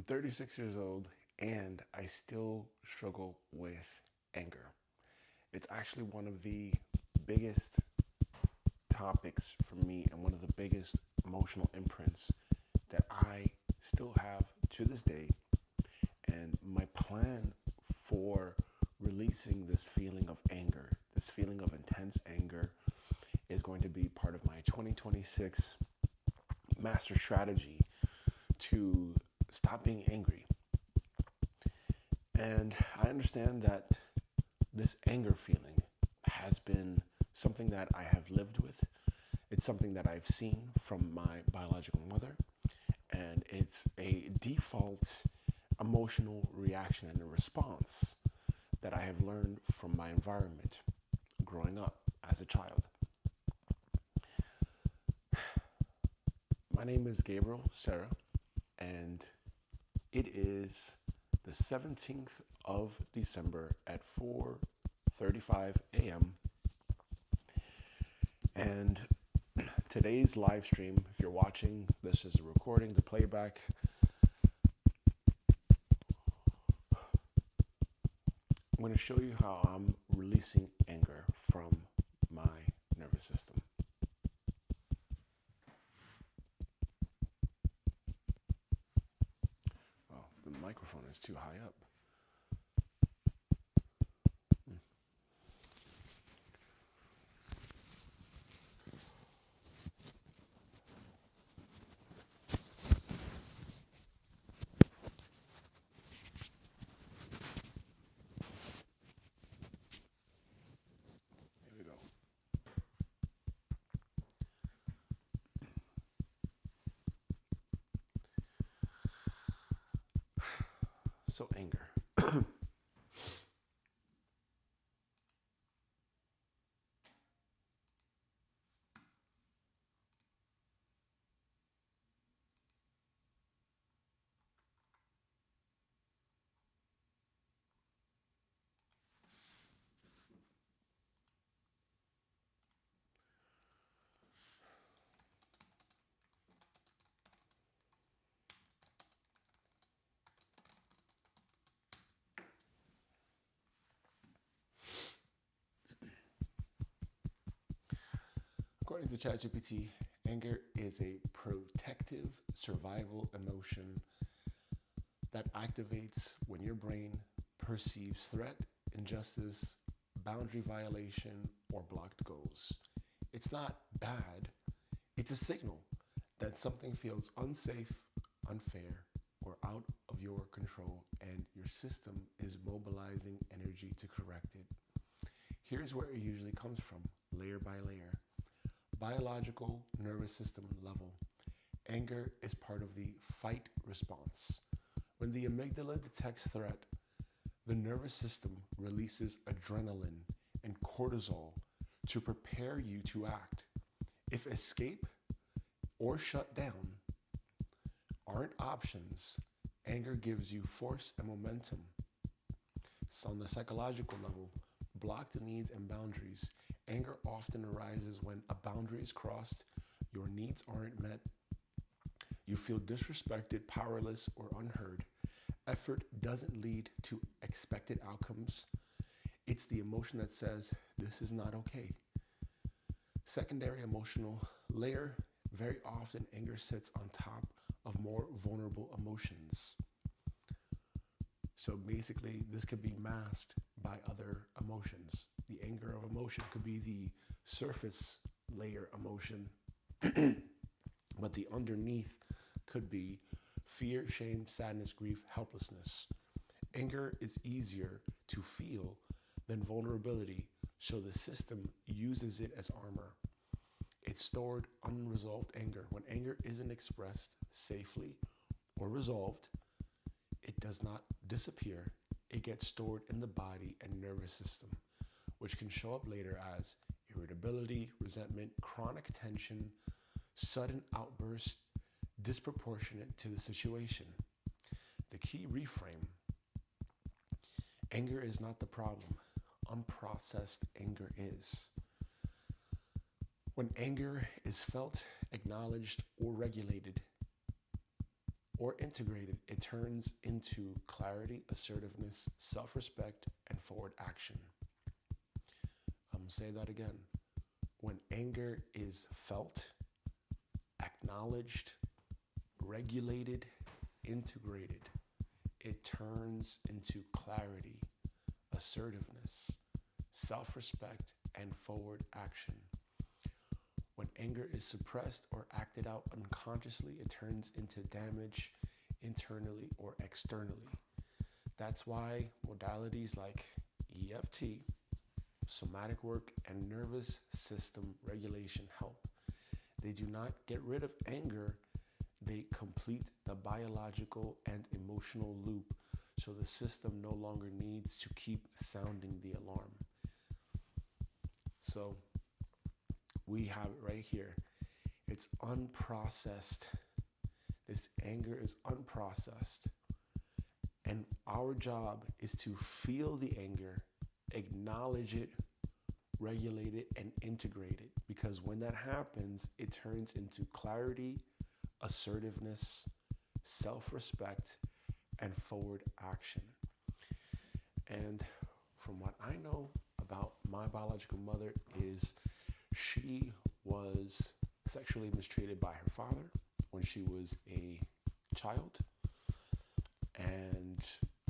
36 years old and I still struggle with anger. It's actually one of the biggest topics for me and one of the biggest emotional imprints that I still have to this day. And my plan for releasing this feeling of anger, this feeling of intense anger, is going to be part of my 2026 master strategy to stop being angry. And I understand that this anger feeling has been something that I have lived with. It's something that I've seen from my biological mother, and it's a default emotional reaction and a response that I have learned from my environment growing up as a child. My name is Gabriel Serra, and it is the 17th of December at 4:35 a.m. And today's live stream, if you're watching, this is a recording, the playback. I'm going to show you how I'm releasing anger from my nervous system. Oh, the microphone is too high up. Here we go. So anger. According to ChatGPT, anger is a protective survival emotion that activates when your brain perceives threat, injustice, boundary violation, or blocked goals. It's not bad, it's a signal that something feels unsafe, unfair, or out of your control, and your system is mobilizing energy to correct it. Here's where it usually comes from, layer by layer. Biological nervous system level. Anger is part of the fight response. When the amygdala detects threat, the nervous system releases adrenaline and cortisol to prepare you to act. If escape or shut down aren't options, anger gives you force and momentum. So on the psychological level, blocked needs and boundaries. Anger often arises when a boundary is crossed, your needs aren't met, you feel disrespected, powerless, or unheard. Effort doesn't lead to expected outcomes. It's the emotion that says, this is not okay. Secondary emotional layer, very often anger sits on top of more vulnerable emotions. So basically, this could be masked by other emotions. The anger of emotion could be the surface layer emotion, but the underneath could be fear, shame, sadness, grief, helplessness. Anger is easier to feel than vulnerability, so the system uses it as armor. It's stored unresolved anger. When anger isn't expressed safely or resolved, it does not disappear. It gets stored in the body and nervous system, which can show up later as irritability, resentment, chronic tension, sudden outburst, disproportionate to the situation. The key reframe: anger is not the problem. Unprocessed anger is. When anger is felt, acknowledged, or regulated, or integrated, it turns into clarity, assertiveness, self-respect, and forward action. I'm going to say that again. When anger is felt, acknowledged, regulated, integrated, it turns into clarity, assertiveness, self-respect, and forward action. When anger is suppressed or acted out unconsciously, it turns into damage internally or externally. That's why modalities like EFT, somatic work, and nervous system regulation help. They do not get rid of anger, they complete the biological and emotional loop so the system no longer needs to keep sounding the alarm. So we have it right here. It's unprocessed. This anger is unprocessed. And our job is to feel the anger, acknowledge it, regulate it, and integrate it. Because when that happens, it turns into clarity, assertiveness, self-respect, and forward action. And from what I know about my biological mother is she was sexually mistreated by her father when she was a child. And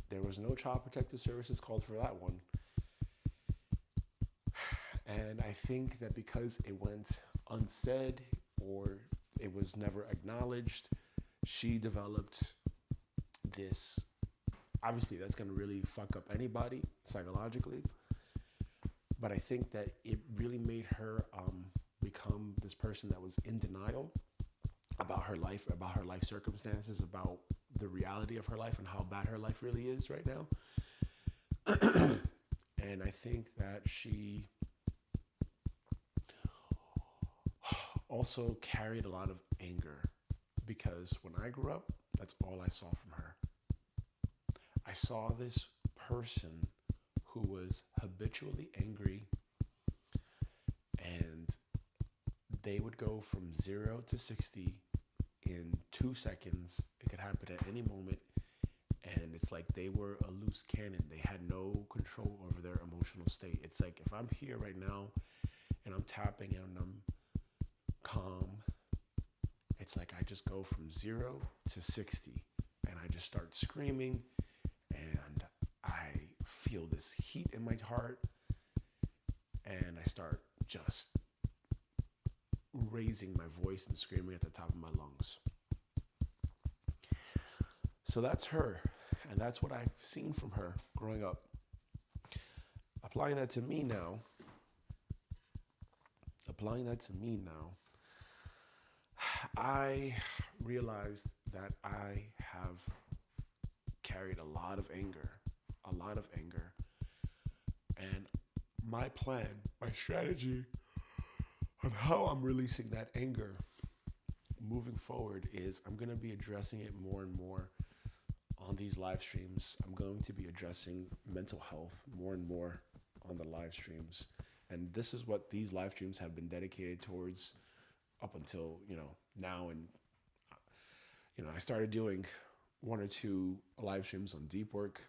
there was no child protective services called for that one. And I think that because it went unsaid or it was never acknowledged, she developed this. Obviously, that's going to really fuck up anybody psychologically. But I think that it really made her become this person that was in denial about her life circumstances, about the reality of her life and how bad her life really is right now. And I think that she also carried a lot of anger because when I grew up, that's all I saw from her. I saw this person who was habitually angry, and they would go from 0 to 60 in 2 seconds. It could happen at any moment. And it's like they were a loose cannon. They had no control over their emotional state. It's like if I'm here right now and I'm tapping and I'm calm, it's like I just go from 0 to 60 and I just start screaming and I feel this heat in my heart and I start just raising my voice and screaming at the top of my lungs. So that's her, and that's what I've seen from her growing up. Applying that to me now, I realized that I have carried a lot of anger. And my plan, my strategy on how I'm releasing that anger moving forward is I'm going to be addressing it more and more on these live streams. I'm going to be addressing mental health more and more on the live streams. And this is what these live streams have been dedicated towards up until, now. And, I started doing 1 or 2 live streams on deep work.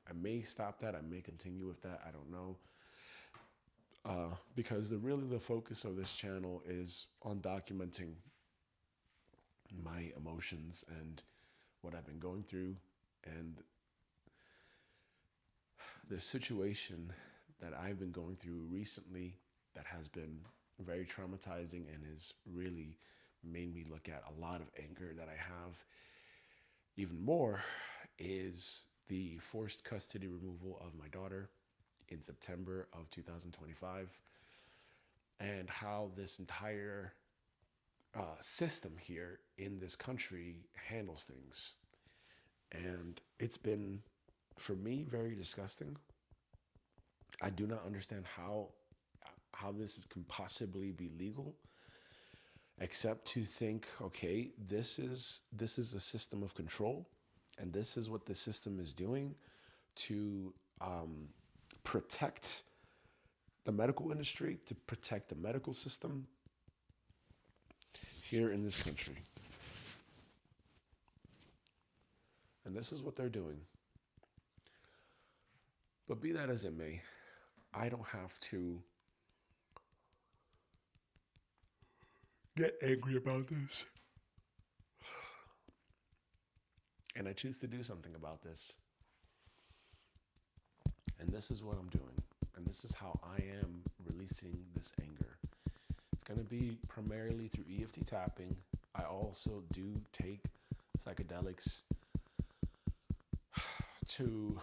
I may stop that. I may continue with that. I don't know. Because the focus of this channel is on documenting my emotions and what I've been going through and the situation that I've been going through recently that has been very traumatizing and has really made me look at a lot of anger that I have. Even more is the forced custody removal of my daughter in September of 2025 and how this entire system here in this country handles things. And it's been, for me, very disgusting. I do not understand how this can possibly be legal, except to think, okay, this is a system of control, and this is what the system is doing to protect the medical industry, to protect the medical system here in this country. And this is what they're doing. But be that as it may, I don't have to get angry about this. And I choose to do something about this. And this is what I'm doing. And this is how I am releasing this anger. It's going to be primarily through EFT tapping. I also do take psychedelics to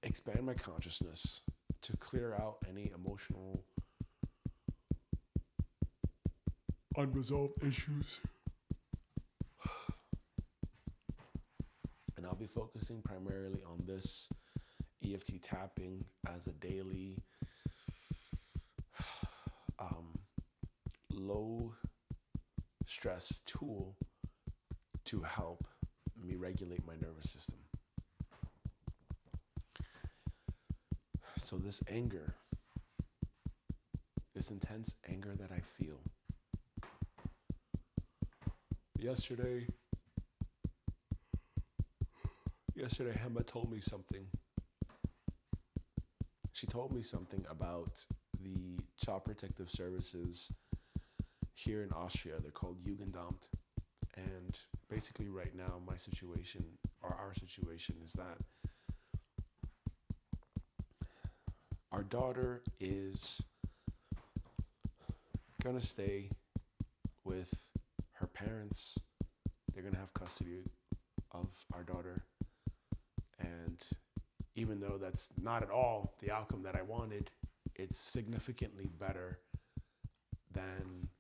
expand my consciousness, to clear out any emotional unresolved issues. And I'll be focusing primarily on this EFT tapping as a daily low stress tool to help me regulate my nervous system. So this anger, this intense anger that I feel. Yesterday, Hema told me something. She told me something about the Child Protective Services here in Austria. They're called Jugendamt. And basically right now, my situation, or our situation, is that our daughter is going to stay with her parents. They're going to have custody of our daughter. And even though that's not at all the outcome that I wanted, it's significantly better than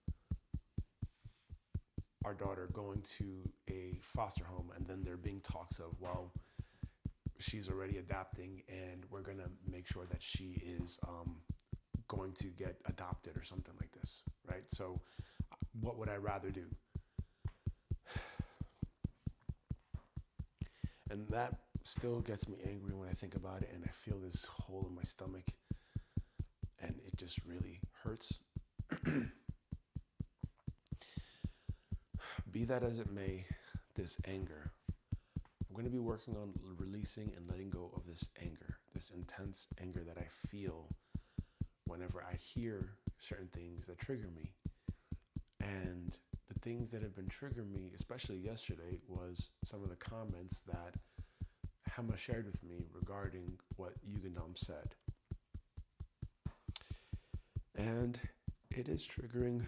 our daughter going to a foster home and then there being talks of, well, she's already adapting and we're going to make sure that she is going to get adopted or something like this, right? So what would I rather do? And that still gets me angry when I think about it, and I feel this hole in my stomach and it just really hurts. Be that as it may, this anger, I'm going to be working on releasing and letting go of this anger, this intense anger that I feel whenever I hear certain things that trigger me. And the things that have been triggering me, especially yesterday, was some of the comments that Hema shared with me regarding what Jugendamt said. And it is triggering,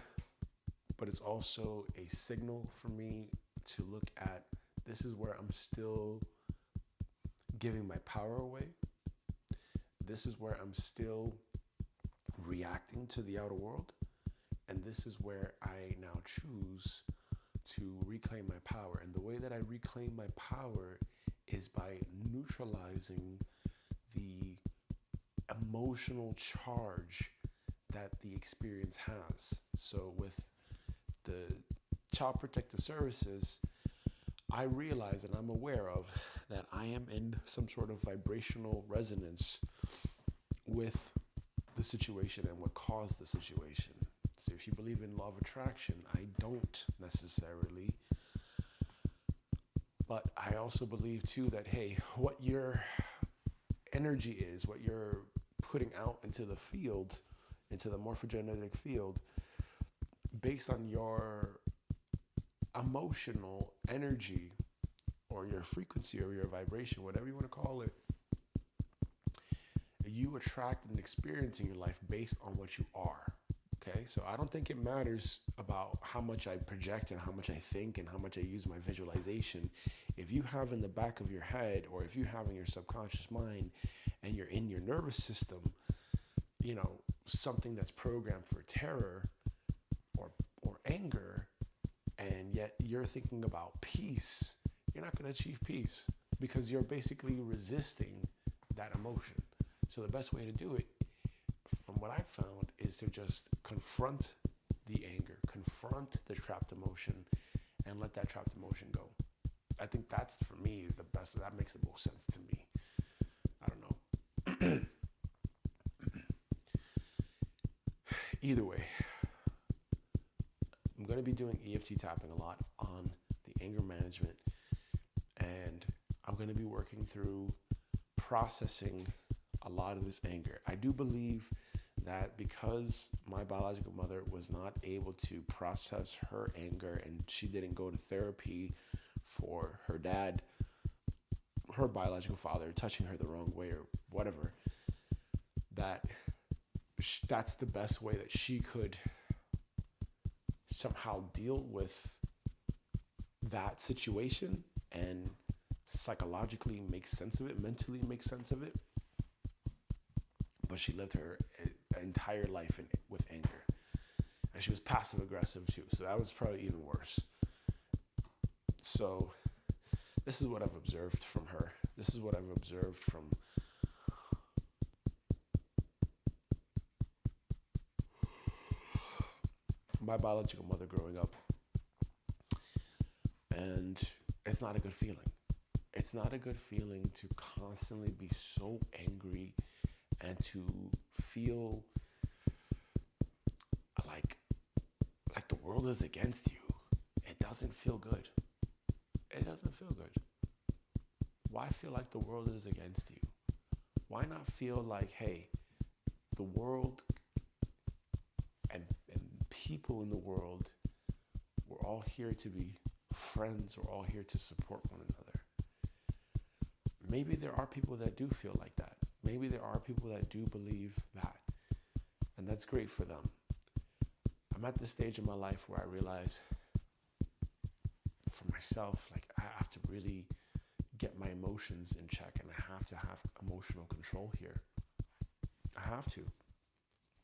but it's also a signal for me to look at, this is where I'm still giving my power away. This is where I'm still reacting to the outer world. And this is where I now choose to reclaim my power. And the way that I reclaim my power is by neutralizing the emotional charge that the experience has. So with the Child Protective Services, I realize and I'm aware of that I am in some sort of vibrational resonance with the situation and what caused the situation. So if you believe in law of attraction, I don't necessarily. But I also believe too that, hey, what your energy is, what you're putting out into the field, into the morphogenetic field, based on your emotional energy or your frequency or your vibration, whatever you want to call it, you attract an experience in your life based on what you are. Okay, so I don't think it matters about how much I project and how much I think and how much I use my visualization. If you have in the back of your head, or if you have in your subconscious mind and you're in your nervous system, something that's programmed for terror or anger, and yet you're thinking about peace, you're not going to achieve peace because you're basically resisting that emotion. So the best way to do it, from what I've found, is to just confront the anger, confront the trapped emotion, and let that trapped emotion go. I think that's, for me, is the best. That makes the most sense to me. I don't know. Either way, I'm going to be doing EFT tapping a lot on the anger management and going to be working through processing a lot of this anger. I do believe that because my biological mother was not able to process her anger and she didn't go to therapy for her dad, her biological father, touching her the wrong way or whatever, that's the best way that she could somehow deal with that situation and psychologically make sense of it, mentally make sense of it. But she lived her entire life with anger. And she was passive aggressive too. So that was probably even worse. So this is what I've observed from her. This is what I've observed from my biological mother growing up. And it's not a good feeling. It's not a good feeling to constantly be so angry and to feel like the world is against you. It doesn't feel good. It doesn't feel good. Why feel like the world is against you? Why not feel like, hey, the world and people in the world, we're all here to be friends. We're all here to support one another. Maybe there are people that do feel like that. Maybe there are people that do believe that. And that's great for them. I'm at this stage in my life where I realize for myself, like I have to really get my emotions in check and I have to have emotional control here. I have to.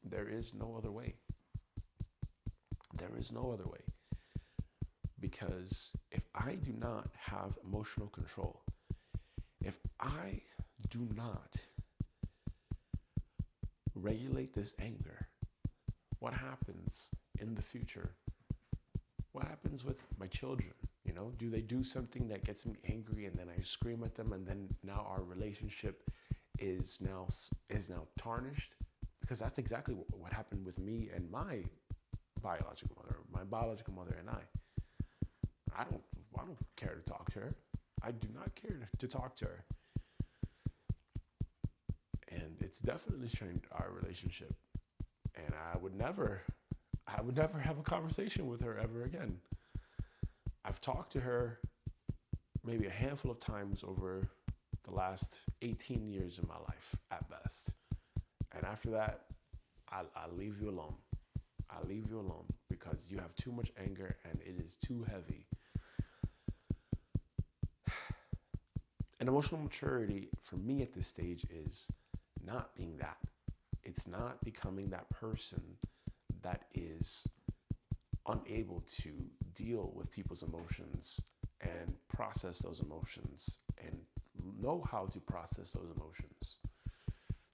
There is no other way. There is no other way. Because if I do not have emotional control, if I do not regulate this anger, what happens in the future? What happens with my children? You know, do they do something that gets me angry and then I scream at them and then now our relationship is now tarnished? Because that's exactly what happened with me and my biological mother and I. I don't care to talk to her. I do not care to talk to her. And it's definitely strained our relationship. And I would never have a conversation with her ever again. I've talked to her maybe a handful of times over the last 18 years of my life at best. And after that, I'll leave you alone. I'll leave you alone because you have too much anger and it is too heavy. And emotional maturity for me at this stage is not being that. It's not becoming that person that is unable to deal with people's emotions and process those emotions and know how to process those emotions.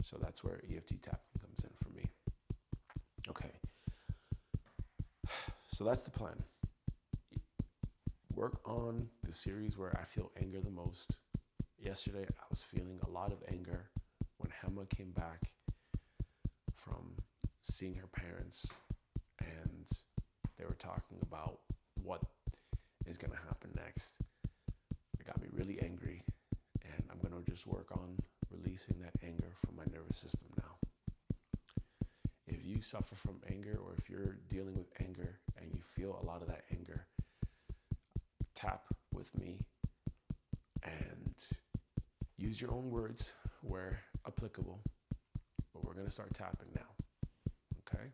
So that's where EFT Tapping comes in for me. Okay. So that's the plan. Work on the series where I feel anger the most. Yesterday, I was feeling a lot of anger when Hema came back from seeing her parents, and they were talking about what is going to happen next. It got me really angry, and I'm going to just work on releasing that anger from my nervous system now. If you suffer from anger, or if you're dealing with anger and you feel a lot of that anger, tap with me and use your own words where applicable. But we're going to start tapping now. Okay?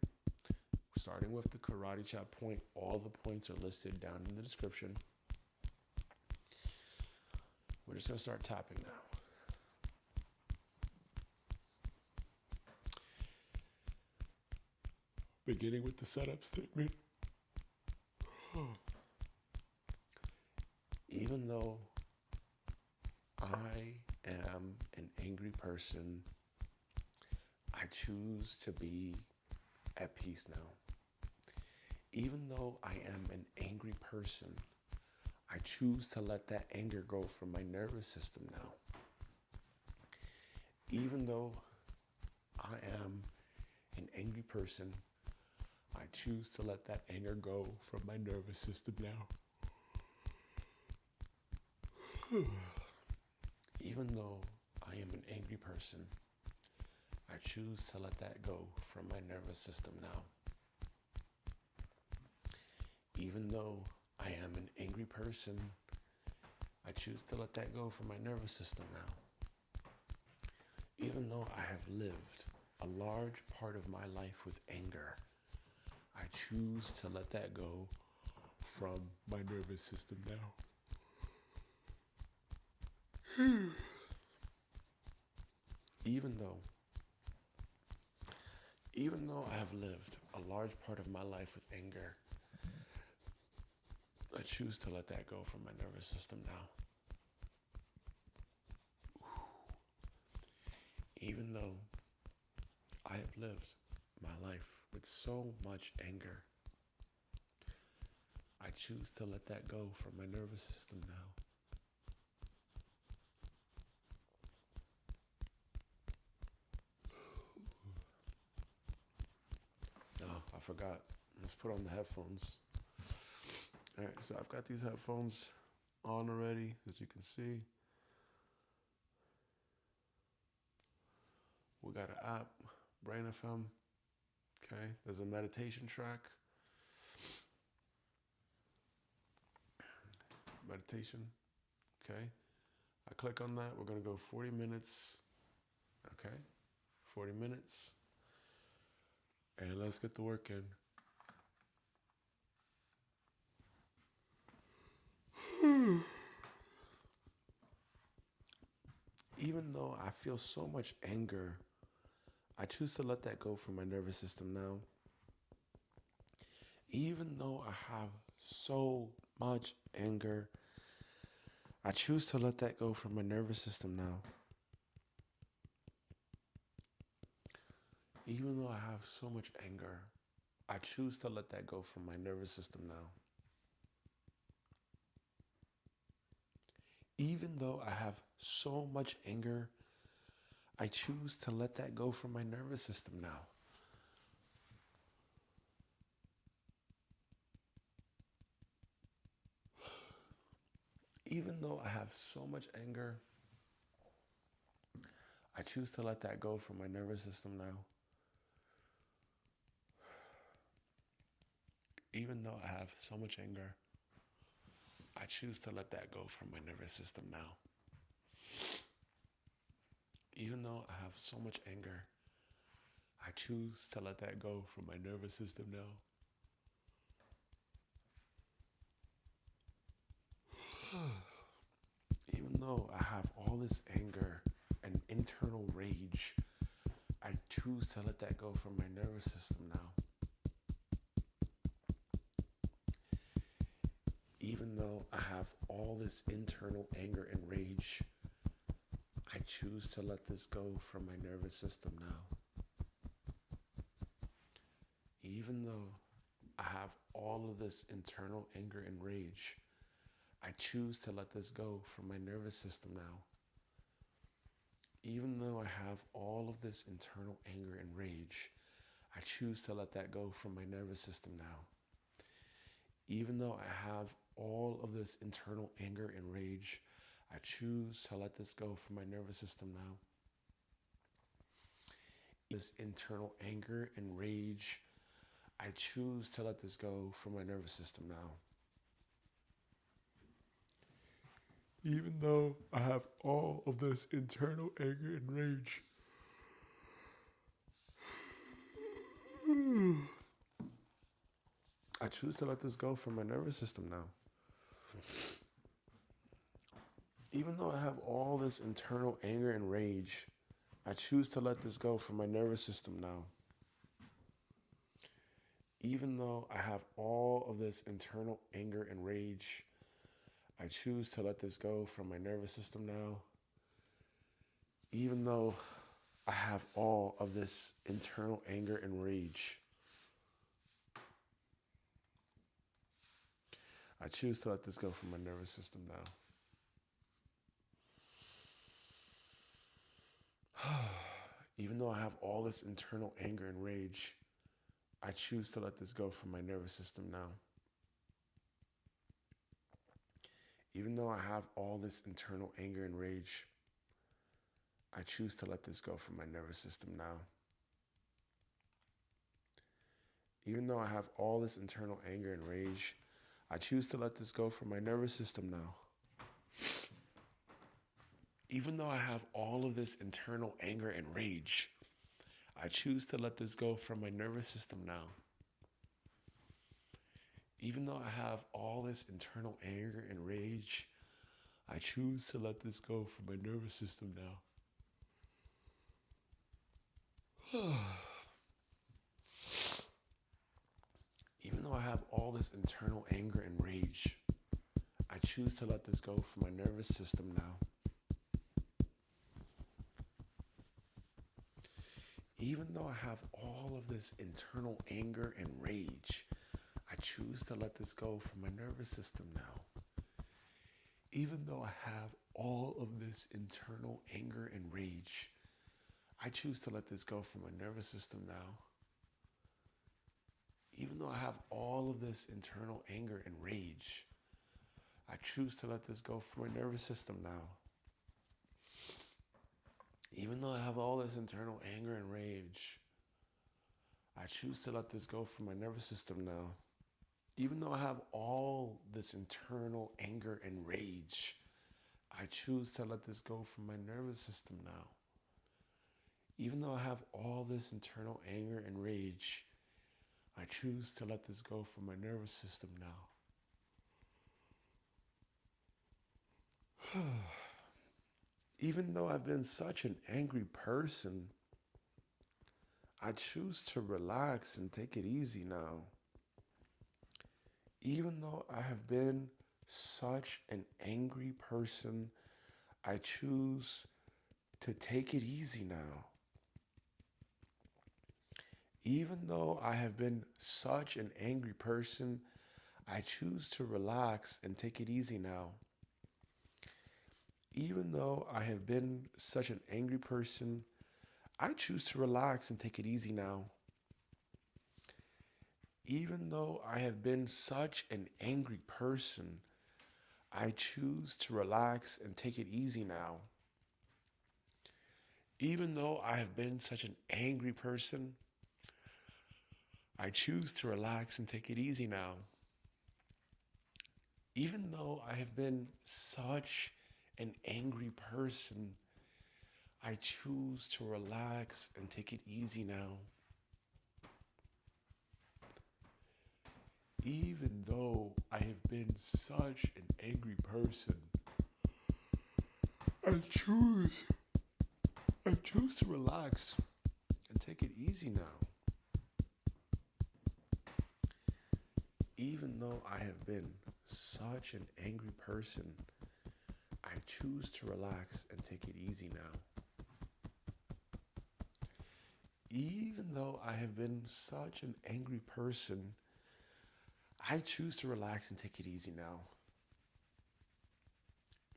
Starting with the karate chop point. All the points are listed down in the description. We're just going to start tapping now. Beginning with the setup statement. Even though I am an angry person, I choose to be at peace now. Even though I am an angry person, I choose to let that anger go from my nervous system now. Even though I am an angry person, I choose to let that anger go from my nervous system now. Even though I am an angry person, I choose to let that go from my nervous system now. Even though I am an angry person, I choose to let that go from my nervous system now. Even though I have lived a large part of my life with anger, I choose to let that go from my nervous system now. Even though I have lived a large part of my life with anger, I choose to let that go from my nervous system now. Even though I have lived my life with so much anger, I choose to let that go from my nervous system now. Oh, I forgot. Let's put on the headphones. All right, so I've got these headphones on already, as you can see. We got an app, Brain FM. Okay, there's a meditation track. Meditation. Okay, I click on that. We're gonna go 40 minutes. Okay, 40 minutes. And let's get the work in. Even though I feel so much anger, I choose to let that go from my nervous system now. Even though I have so much anger, I choose to let that go from my nervous system now. Even though I have so much anger, I choose to let that go from my nervous system now. Even though I have so much anger, I choose to let that go from my nervous system now. Even though I have so much anger, I choose to let that go from my nervous system now. Even though I have so much anger, I choose to let that go from my nervous system now. Even though I have so much anger, I choose to let that go from my nervous system now. Even though I have all this anger and internal rage, I choose to let that go from my nervous system now. Even though I have all this internal anger and rage, I choose to let this go from my nervous system now. Even though I have all of this internal anger and rage, I choose to let this go from my nervous system now. Even though I have all of this internal anger and rage, I choose to let that go from my nervous system now. Even though I have all of this internal anger and rage, I choose to let this go from my nervous system now. This internal anger and rage, I choose to let this go from my nervous system now. Even though I have all of this internal anger and rage, I choose to let this go from my nervous system now. Even though I have all this internal anger and rage, I choose to let this go from my nervous system now. Even though I have all of this internal anger and rage, I choose to let this go from my nervous system now. Even though I have all of this internal anger and rage, I choose to let this go from my nervous system now. Even though I have all this internal anger and rage, I choose to let this go from my nervous system now. Even though I have all this internal anger and rage, I choose to let this go from my nervous system now. Even though I have all this internal anger and rage, I choose to let this go from my nervous system now. Even though I have all of this internal anger and rage, I choose to let this go from my nervous system now. Even though I have all this internal anger and rage, I choose to let this go from my nervous system now. Even though I have all this internal anger and rage, I choose to let this go from my nervous system now. Even though I have all of this internal anger and rage, I choose to let this go from my nervous system now. Even though I have all of this internal anger and rage, I choose to let this go from my nervous system now. Even though I have all of this internal anger and rage, I choose to let this go from my nervous system now. Even though I have all this internal anger and rage, I choose to let this go from my nervous system now. Even though I have all this internal anger and rage, I choose to let this go from my nervous system now. Even though I have all this internal anger and rage, I choose to let this go from my nervous system now. Even though I've been such an angry person, I choose to relax and take it easy now. Even though I have been such an angry person, I choose to take it easy now. Even though I have been such an angry person, I choose to relax and take it easy now. Even though I have been such an angry person, I choose to relax and take it easy now. Even though I have been such an angry person, I choose to relax and take it easy now. Even though I have been such an angry person, I choose to relax and take it easy now. Even though I have been such an angry person, I choose to relax and take it easy now. Even though I have been such an angry person, I choose to relax and take it easy now. Even though I have been such an angry person, I choose to relax and take it easy now. Even though I have been such an angry person, I choose to relax and take it easy now.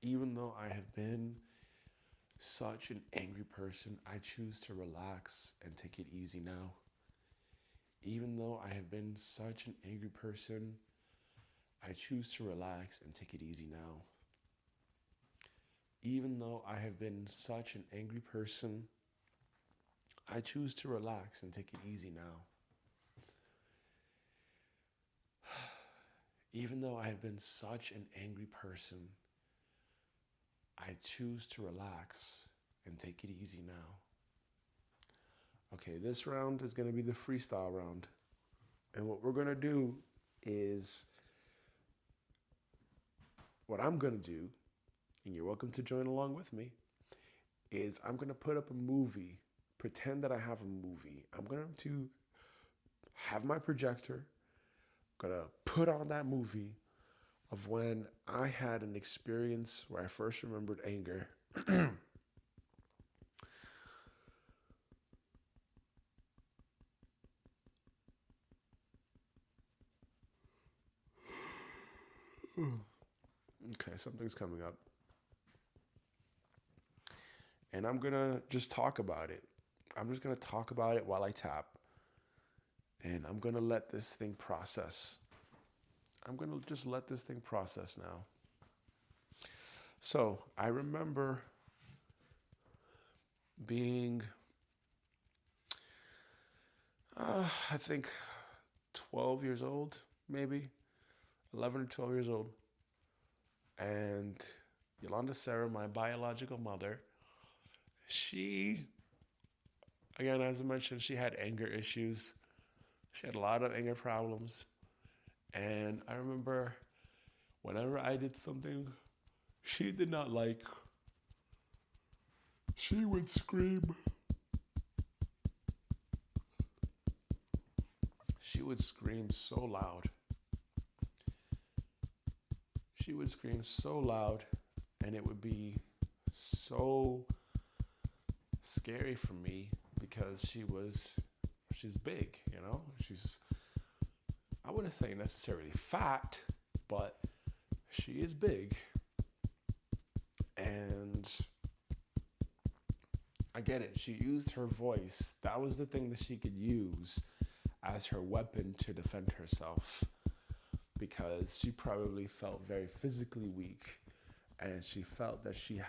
Even though I have been such an angry person, I choose to relax and take it easy now. Even though I have been such an angry person, I choose to relax and take it easy now. Even though I have been such an angry person, I choose to relax and take it easy now. Even though I have been such an angry person, I choose to relax and take it easy now. Okay, this round is going to be the freestyle round. And what we're going to do is, what I'm going to do, and you're welcome to join along with me, is I'm going to put up a movie, pretend that I have a movie. I'm going to have my projector, I'm going to put on that movie of when I had an experience where I first remembered anger. Okay, something's coming up. And I'm going to just talk about it. I'm just going to talk about it while I tap. And I'm going to let this thing process. I'm going to just let this thing process now. So I remember being, I think, 12 years old, maybe 11 or 12 years old. And Yolanda Serra, my biological mother, she, again, as I mentioned, she had anger issues. She had a lot of anger problems. And I remember whenever I did something she did not like, she would scream. She would scream so loud. She would scream so loud, and it would be so scary for me because she's big, you know? I wouldn't say necessarily fat, but she is big. And I get it. She used her voice. That was the thing that she could use as her weapon to defend herself, because she probably felt very physically weak, and she felt that she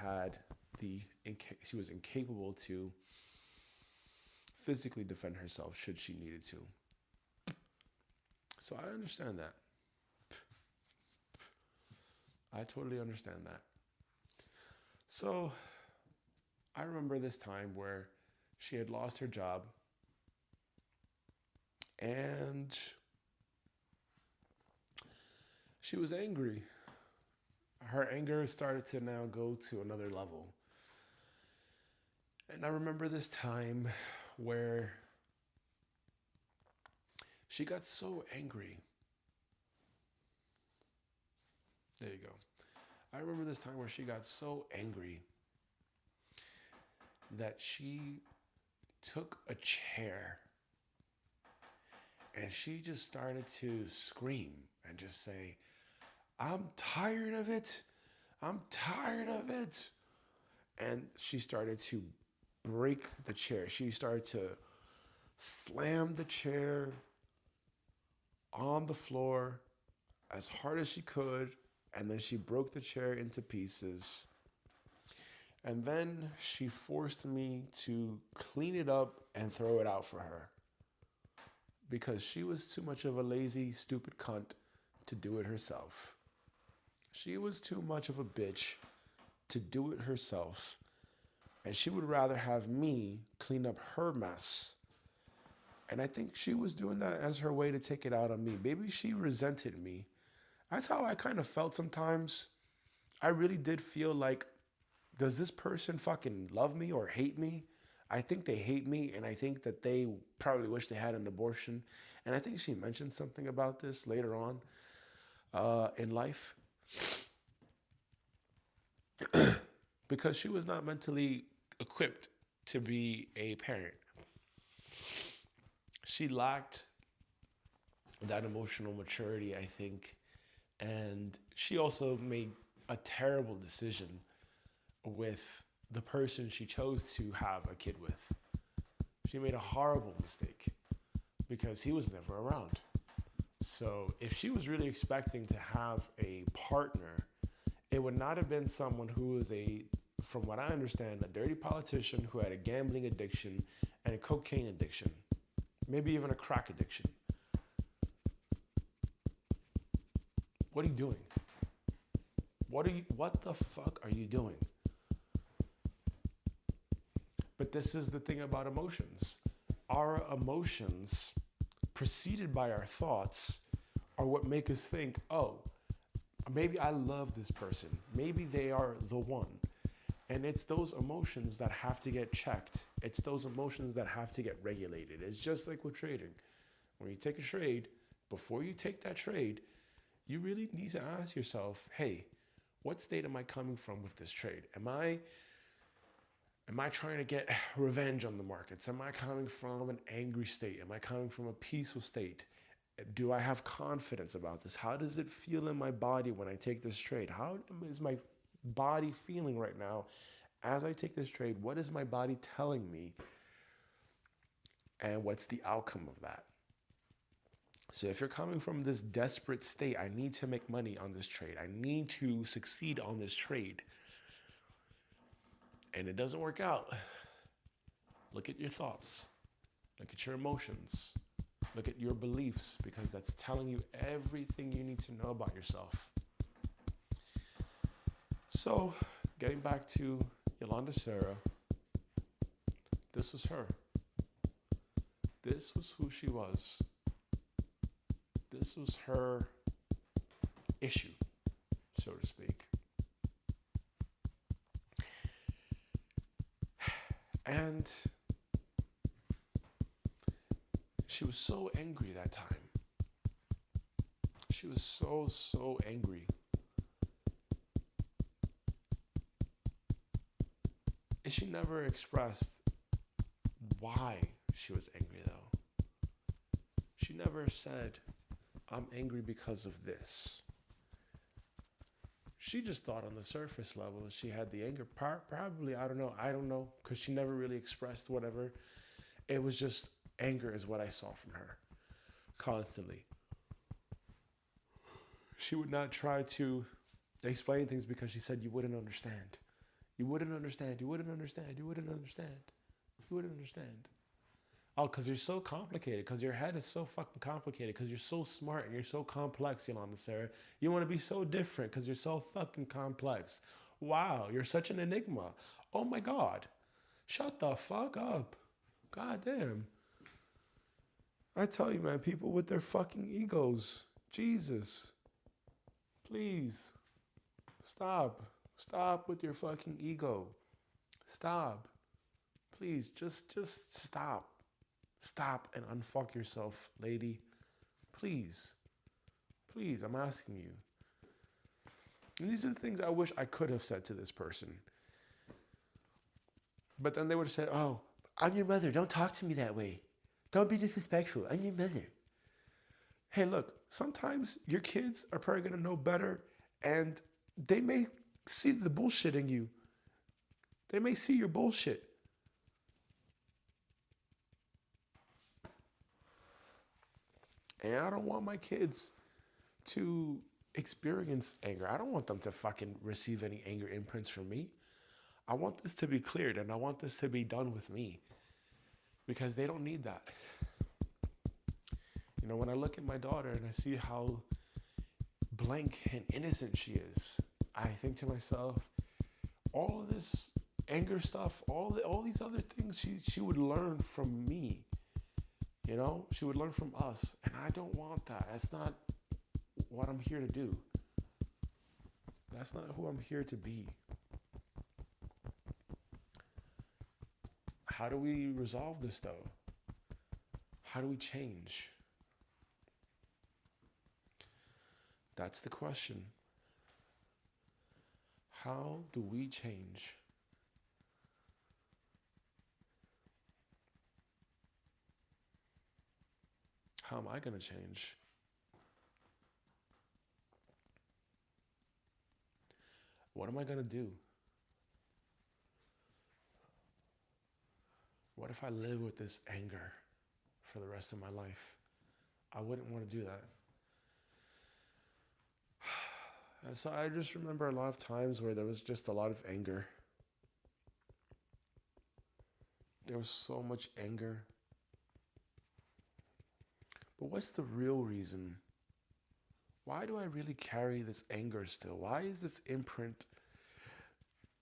was incapable to physically defend herself should she needed to. So I understand that. I totally understand that. So I remember this time where she had lost her job, and she was angry. Her anger started to now go to another level. And I remember this time where she got so angry. There you go. I remember this time where she got so angry that she took a chair and she just started to scream and just say, "I'm tired of it. I'm tired of it." And she started to break the chair. She started to slam the chair on the floor as hard as she could. And then she broke the chair into pieces. And then she forced me to clean it up and throw it out for her, because she was too much of a lazy, stupid cunt to do it herself. She was too much of a bitch to do it herself. And she would rather have me clean up her mess. And I think she was doing that as her way to take it out on me. Maybe she resented me. That's how I kind of felt sometimes. I really did feel like, does this person fucking love me or hate me? I think they hate me, and I think that they probably wish they had an abortion. And I think she mentioned something about this later on in life. Because she was not mentally equipped to be a parent. She lacked that emotional maturity, I think. And she also made a terrible decision with the person she chose to have a kid with. She made a horrible mistake because he was never around. So if she was really expecting to have a partner, it would not have been someone who was from what I understand, a dirty politician who had a gambling addiction and a cocaine addiction, maybe even a crack addiction. What are you doing? What the fuck are you doing? But this is the thing about emotions. Our emotions, preceded by our thoughts, are what make us think, oh, maybe I love this person. Maybe they are the one. And it's those emotions that have to get checked. It's those emotions that have to get regulated. It's just like with trading. When you take a trade, before you take that trade, you really need to ask yourself, hey, what state am I coming from with this trade? Am I trying to get revenge on the markets? Am I coming from an angry state? Am I coming from a peaceful state? Do I have confidence about this? How does it feel in my body when I take this trade? How is my body feeling right now as I take this trade? What is my body telling me? And what's the outcome of that? So if you're coming from this desperate state, I need to make money on this trade. I need to succeed on this trade. And it doesn't work out. Look at your thoughts. Look at your emotions. Look at your beliefs, because that's telling you everything you need to know about yourself. So, getting back to Yolanda Serra, this was her. This was who she was. This was her issue, so to speak. And she was so angry that time. She was so angry. And she never expressed why she was angry, though. She never said, I'm angry because of this. She just thought on the surface level she had the anger. Probably, I don't know, because she never really expressed whatever. It was just anger is what I saw from her constantly. She would not try to explain things because she said you wouldn't understand. You wouldn't understand. You wouldn't understand. You wouldn't understand. You wouldn't understand. Oh, because you're so complicated. Because your head is so fucking complicated. Because you're so smart and you're so complex, Yolanda Serra. You want to be so different because you're so fucking complex. Wow, you're such an enigma. Oh my God. Shut the fuck up. God damn. I tell you, man, people with their fucking egos. Jesus. Please. Stop. Stop with your fucking ego. Stop. Please, just stop. Stop and unfuck yourself, lady. Please. Please, I'm asking you. And these are the things I wish I could have said to this person. But then they would have said, oh, I'm your mother. Don't talk to me that way. Don't be disrespectful. I'm your mother. Hey, look, sometimes your kids are probably going to know better, and they may see the bullshit in you. They may see your bullshit. And I don't want my kids to experience anger. I don't want them to fucking receive any anger imprints from me. I want this to be cleared, and I want this to be done with me, because they don't need that. You know, when I look at my daughter and I see how blank and innocent she is, I think to myself, all of this anger stuff, all these other things, she would learn from me. You know, she would learn from us, and I don't want that. That's not what I'm here to do. That's not who I'm here to be. How do we resolve this, though? How do we change? That's the question. How do we change? How am I going to change? What am I going to do? What if I live with this anger for the rest of my life? I wouldn't want to do that. And so I just remember a lot of times where there was just a lot of anger. There was so much anger. But what's the real reason? Why do I really carry this anger still? Why is this imprint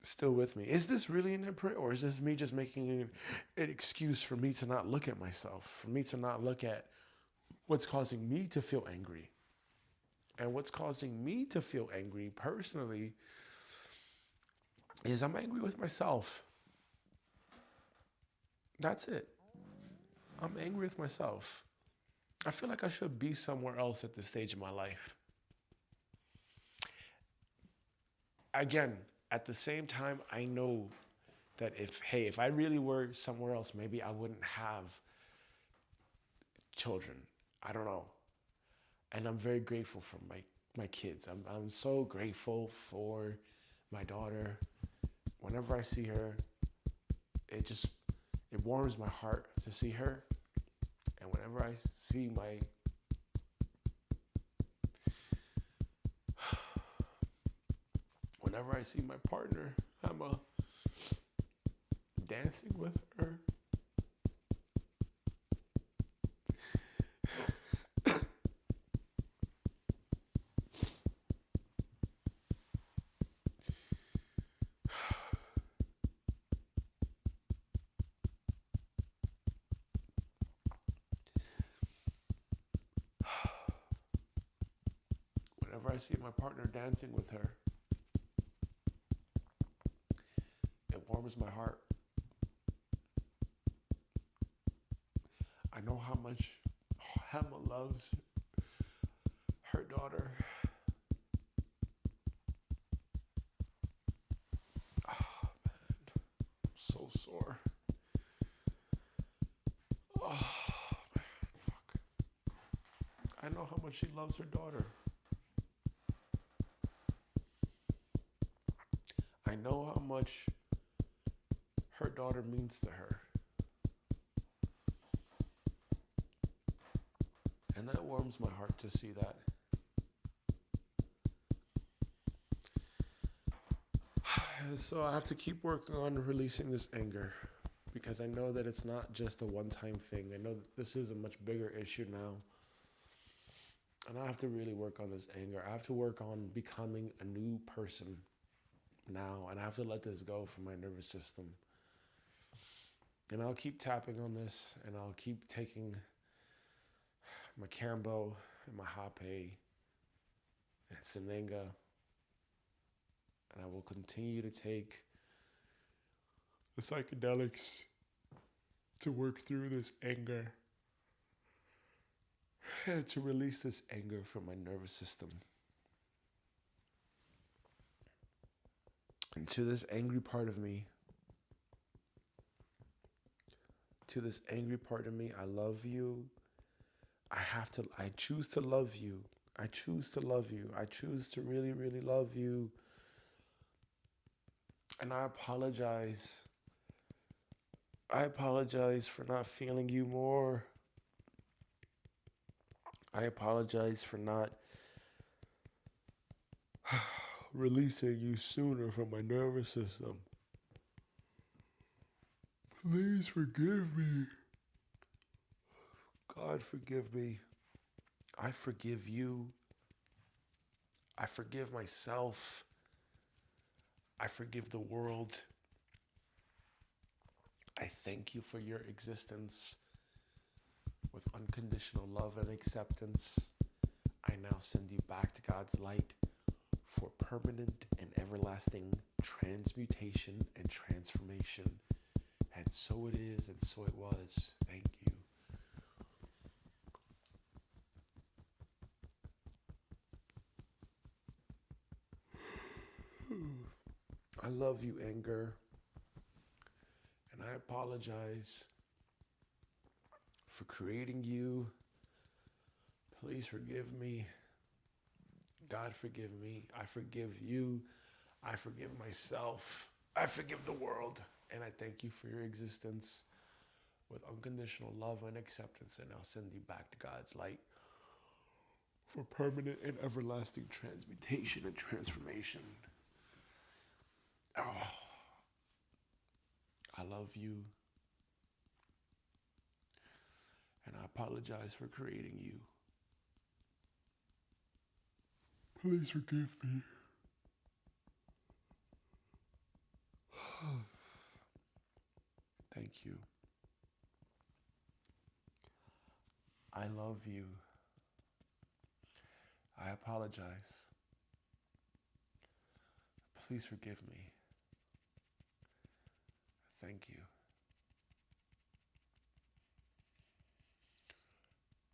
still with me? Is this really an imprint, or is this me just making an excuse for me to not look at myself, for me to not look at what's causing me to feel angry? And what's causing me to feel angry personally is I'm angry with myself. That's it. I'm angry with myself. I feel like I should be somewhere else at this stage of my life. Again, at the same time, I know that if I really were somewhere else, maybe I wouldn't have children. I don't know. And I'm very grateful for my kids. I'm so grateful for my daughter. Whenever I see her, it warms my heart to see her. And whenever I see my partner, I'm dancing with her, I see my partner dancing with her, it warms my heart. I know how much Hema loves her daughter. Oh, man. I'm so sore. Oh, man. Fuck. I know how much she loves her daughter. I know how much her daughter means to her. And that warms my heart to see that. So I have to keep working on releasing this anger, because I know that it's not just a one-time thing. I know that this is a much bigger issue now. And I have to really work on this anger. I have to work on becoming a new person now. And I have to let this go from my nervous system. And I'll keep tapping on this, and I'll keep taking my Kambo and my Hape and Sinenga. And I will continue to take the psychedelics to work through this anger and to release this anger from my nervous system. And to this angry part of me, I love you. I choose to love you. I choose to love you. I choose to really, really love you. And I apologize. I apologize for not feeling you more. I apologize for not releasing you sooner from my nervous system. Please forgive me. God, forgive me. I forgive you. I forgive myself. I forgive the world. I thank you for your existence with unconditional love and acceptance. I now send you back to God's light for permanent and everlasting transmutation and transformation. And so it is, and so it was. Thank you. I love you, anger. And I apologize for creating you. Please forgive me. God, forgive me. I forgive you. I forgive myself. I forgive the world. And I thank you for your existence with unconditional love and acceptance. And I'll send you back to God's light for permanent and everlasting transmutation and transformation. Oh, I love you. And I apologize for creating you. Please forgive me. Thank you. I love you. I apologize. Please forgive me. Thank you.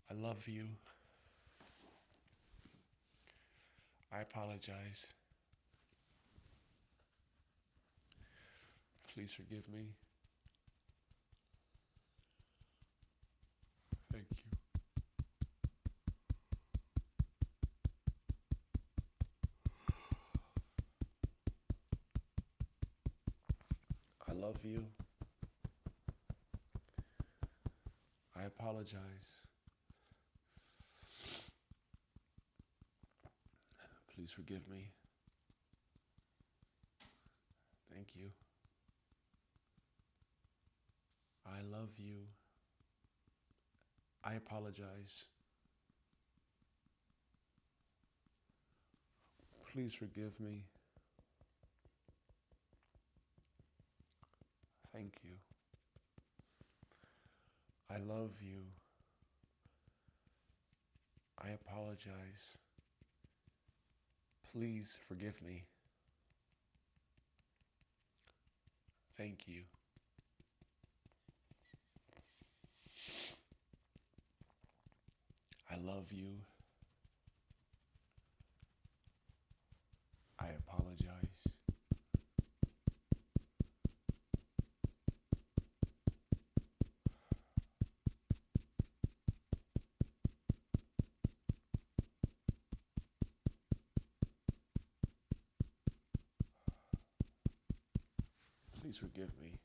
I love you. I apologize. Please forgive me. Thank you. I love you. I apologize. Please forgive me. Thank you. I love you. I apologize. Please forgive me. Thank you. I love you. I apologize. Please forgive me. Thank you. I love you. I apologize. Please forgive me.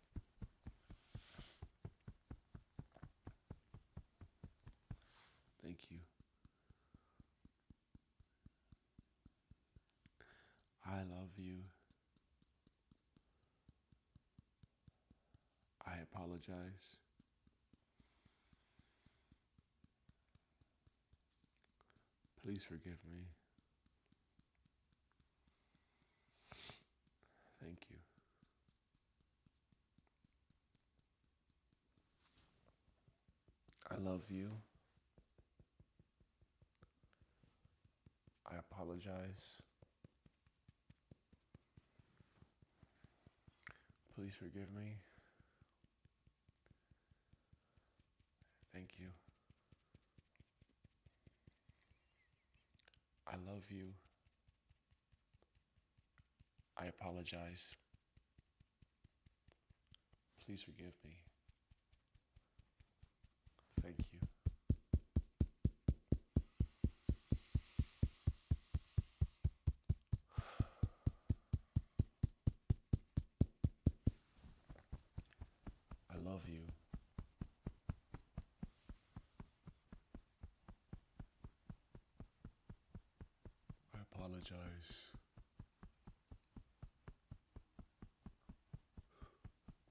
Thank you. I love you. I apologize. Please forgive me. Thank you. I love you. I apologize. Please forgive me. Thank you. I love you. I apologize. Please forgive me. Thank you. I love you. I apologize.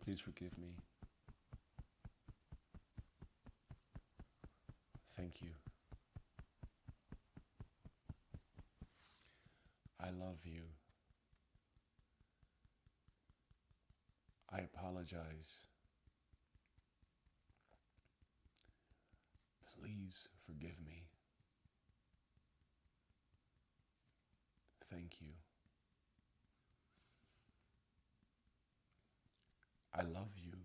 Please forgive me. Thank you. I love you. I apologize. Please forgive me. Thank you. I love you.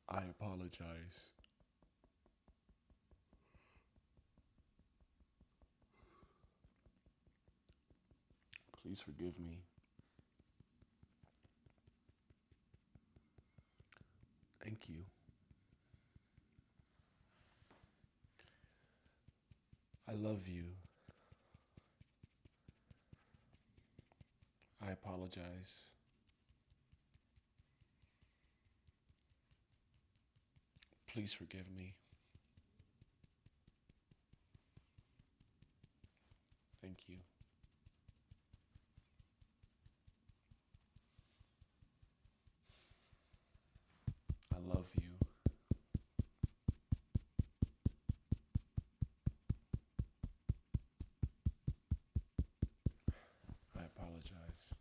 I apologize. Please forgive me. Thank you. I love you. I apologize. Please forgive me. Thank you. I love you. I apologize.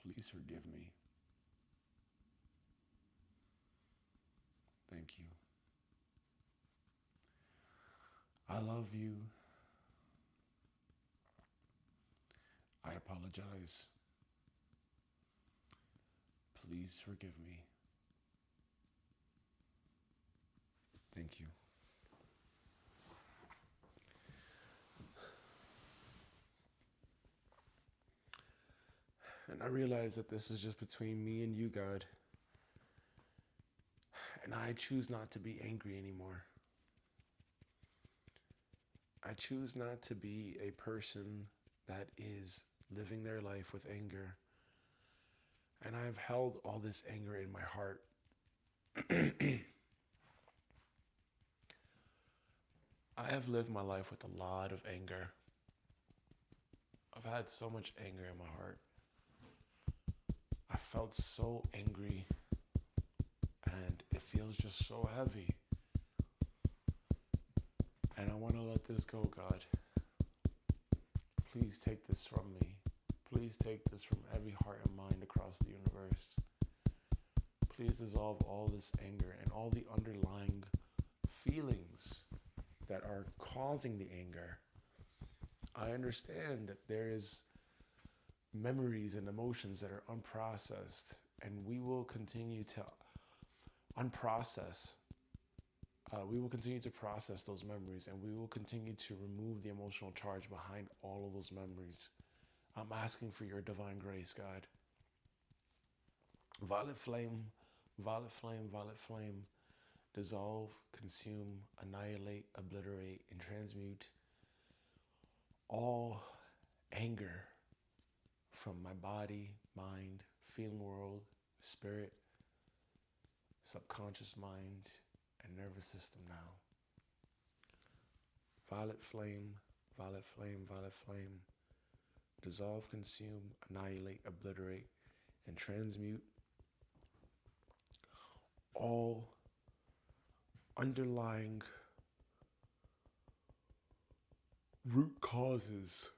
Please forgive me. Thank you. I love you. I apologize. Please forgive me. Thank you. And I realize that this is just between me and you, God. And I choose not to be angry anymore. I choose not to be a person that is living their life with anger. And I've held all this anger in my heart. I have lived my life with a lot of anger. I've had so much anger in my heart. I felt so angry, and it feels just so heavy. And I want to let this go, God. Please take this from me. Please take this from every heart and mind across the universe. Please dissolve all this anger and all the underlying feelings that are causing the anger. I understand that there is memories and emotions that are unprocessed, and we will continue to unprocess. We will continue to process those memories, and we will continue to remove the emotional charge behind all of those memories. I'm asking for your divine grace, God. Violet flame, violet flame, violet flame. Dissolve, consume, annihilate, obliterate, and transmute all anger from my body, mind, feeling world, spirit, subconscious mind, and nervous system now. Violet flame, violet flame, violet flame. Dissolve, consume, annihilate, obliterate, and transmute all underlying root causes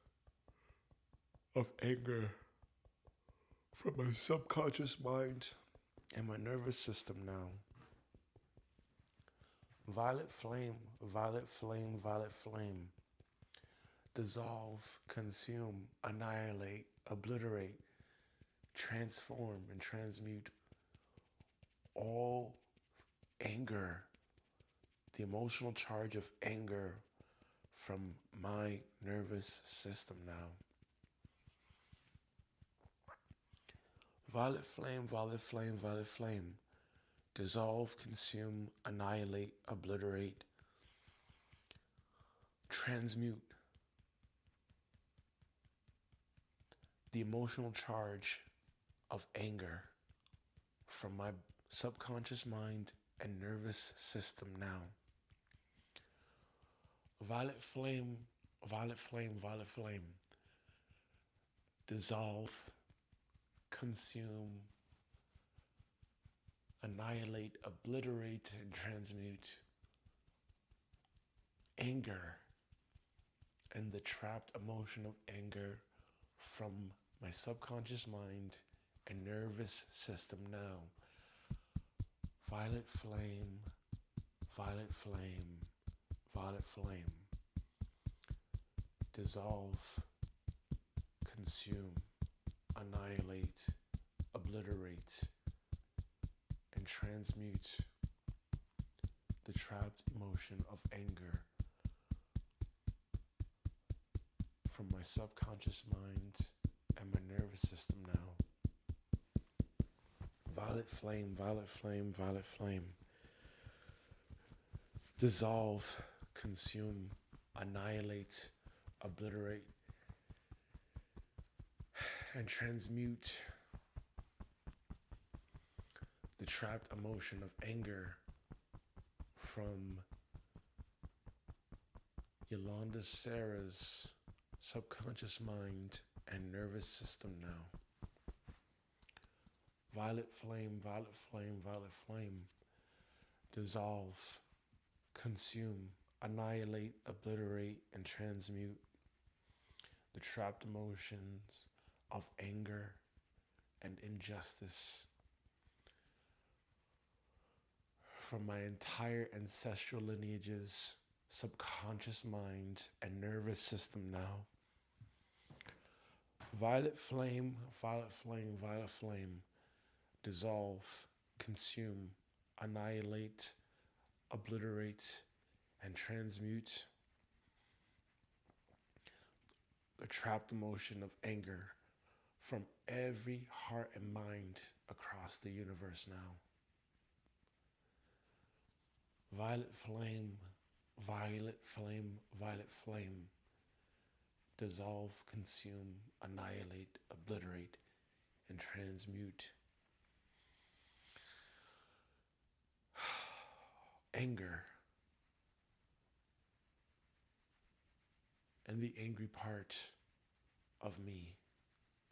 of anger from my subconscious mind and my nervous system now. Violet flame, violet flame, violet flame. Dissolve, consume, annihilate, obliterate, transform, and transmute all anger, the emotional charge of anger from my nervous system now. Violet flame, violet flame, violet flame. Dissolve, consume, annihilate, obliterate, transmute the emotional charge of anger from my subconscious mind and nervous system now. Violet flame, violet flame, violet flame. Dissolve, consume, annihilate, obliterate, and transmute anger and the trapped emotion of anger from my subconscious mind and nervous system now. Violet flame, violet flame, violet flame. Dissolve, consume, annihilate, obliterate, and transmute the trapped emotion of anger from my subconscious mind and my nervous system now. Violet flame, violet flame, violet flame. Dissolve, consume, annihilate, obliterate, and transmute the trapped emotion of anger from Yolanda Serra's subconscious mind and nervous system now. Violet flame, violet flame, violet flame. Dissolve, consume, annihilate, obliterate, and transmute the trapped emotions of anger and injustice from my entire ancestral lineage's subconscious mind and nervous system now. Violet flame, violet flame, violet flame. Dissolve, consume, annihilate, obliterate, and transmute the trapped emotion of anger from every heart and mind across the universe now. Violet flame, violet flame, violet flame. Dissolve, consume, annihilate, obliterate, and transmute anger and the angry part of me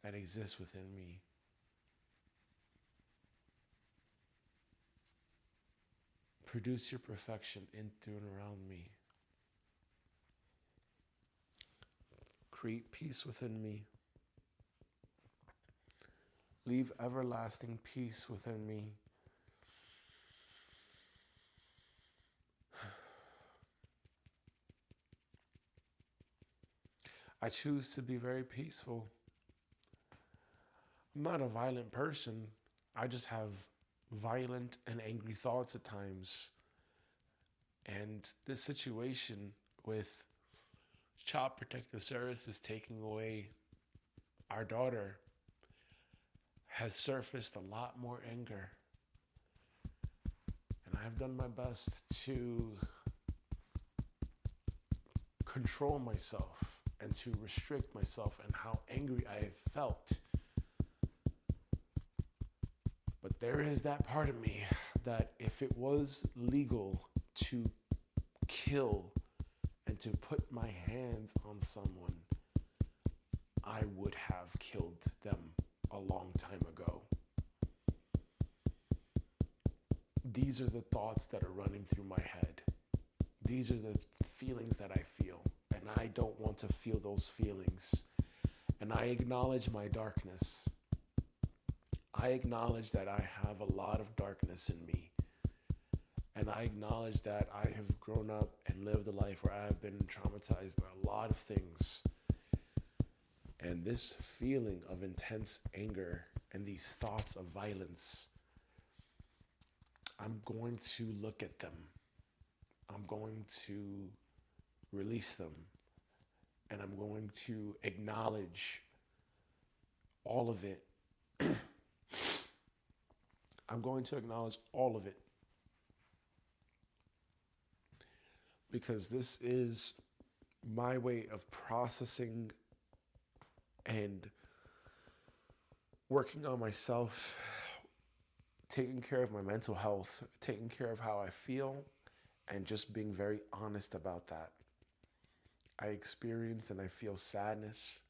that exists within me. Produce your perfection in, through, and around me. Create peace within me. Leave everlasting peace within me I choose to be very peaceful. I'm not a violent person. I just have violent and angry thoughts at times. And this situation with Child Protective Services taking away our daughter has surfaced a lot more anger. And I've done my best to control myself and to restrict myself and how angry I have felt. But there is that part of me that if it was legal to kill and to put my hands on someone, I would have killed them a long time ago. These are the thoughts that are running through my head. These are the feelings that I feel, and I don't want to feel those feelings. And I acknowledge my darkness. I acknowledge that I have a lot of darkness in me. And I acknowledge that I have grown up and lived a life where I have been traumatized by a lot of things. And this feeling of intense anger and these thoughts of violence, I'm going to look at them. I'm going to release them. And I'm going to acknowledge all of it. I'm going to acknowledge all of it. Because this is my way of processing and working on myself, taking care of my mental health, taking care of how I feel, and just being very honest about that. I experience and I feel sadness.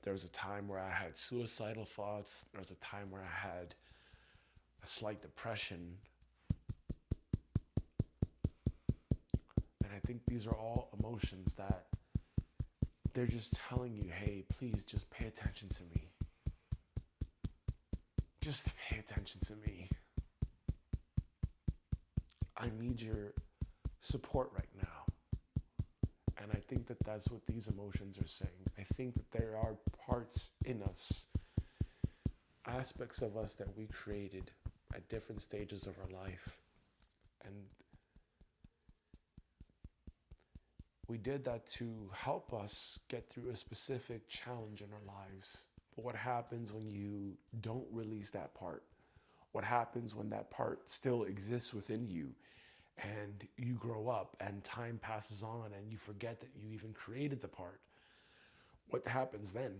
There was a time where I had suicidal thoughts. There was a time where I had a slight depression. And I think these are all emotions that they're just telling you, hey, please just pay attention to me. Just pay attention to me. I need your support right now. And I think that that's what these emotions are saying. I think that there are parts in us, aspects of us that we created at different stages of our life. And we did that to help us get through a specific challenge in our lives. But what happens when you don't release that part? What happens when that part still exists within you and you grow up and time passes on and you forget that you even created the part? What happens then?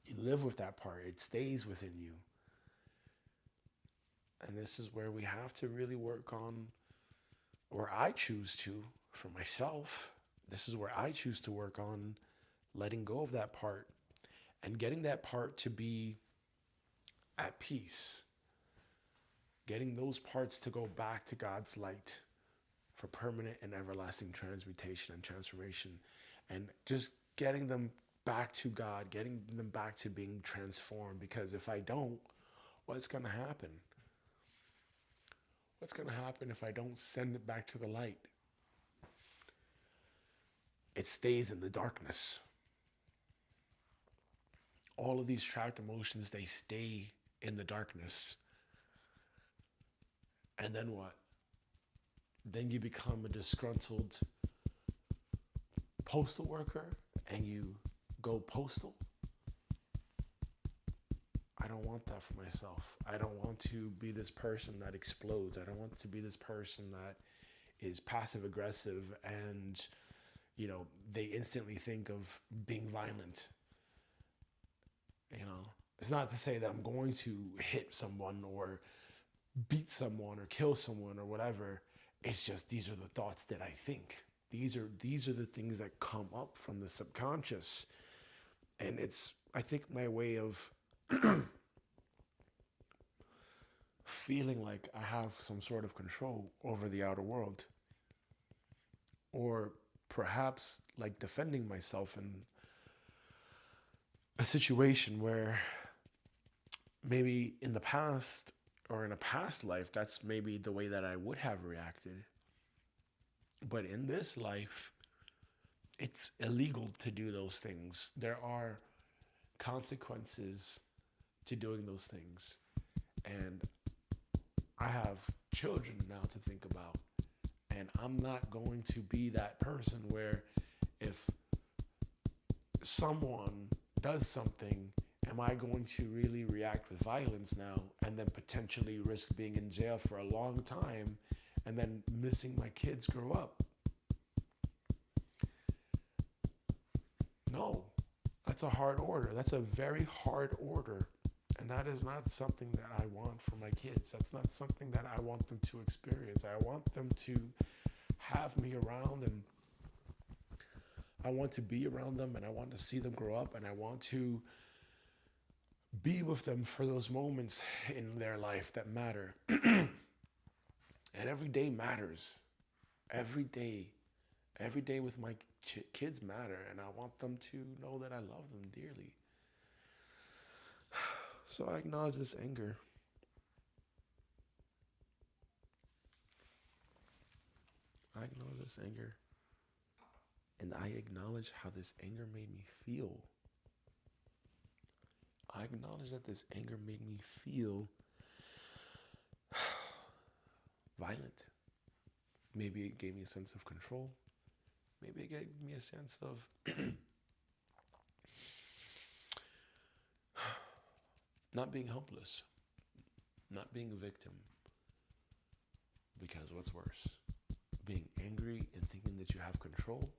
You live with that part. It stays within you. And this is where we have to really work on, or I choose to, for myself, this is where I choose to work on letting go of that part and getting that part to be at peace. Getting those parts to go back to God's light for permanent and everlasting transmutation and transformation. And just getting them back to God, getting them back to being transformed. Because if I don't, what's going to happen? What's going to happen if I don't send it back to the light? It stays in the darkness. All of these trapped emotions, they stay in the darkness. And then what? Then you become a disgruntled postal worker and you go postal. I don't want that for myself. I don't want to be this person that explodes. I don't want to be this person that is passive aggressive and, you know, they instantly think of being violent. You know, it's not to say that I'm going to hit someone or beat someone or kill someone or whatever. It's just these are the thoughts that I think. These are the things that come up from the subconscious. And it's, I think, my way of feeling like I have some sort of control over the outer world. Or perhaps like defending myself in a situation where maybe in the past or in a past life, that's maybe the way that I would have reacted. But in this life, it's illegal to do those things. There are consequences to doing those things. And I have children now to think about. And I'm not going to be that person where if someone does something, am I going to really react with violence now and then potentially risk being in jail for a long time and then missing my kids grow up? No, that's a hard order. That's a very hard order. And that is not something that I want for my kids. That's not something that I want them to experience. I want them to have me around, and I want to be around them, and I want to see them grow up, and I want to be with them for those moments in their life that matter. And every day matters. Every day with my kids matter, and I want them to know that I love them dearly. So I acknowledge this anger. I acknowledge this anger. And I acknowledge how this anger made me feel. I acknowledge that this anger made me feel violent. Maybe it gave me a sense of control. Maybe it gave me a sense of not being helpless, not being a victim. Because what's worse? Being angry and thinking that you have control,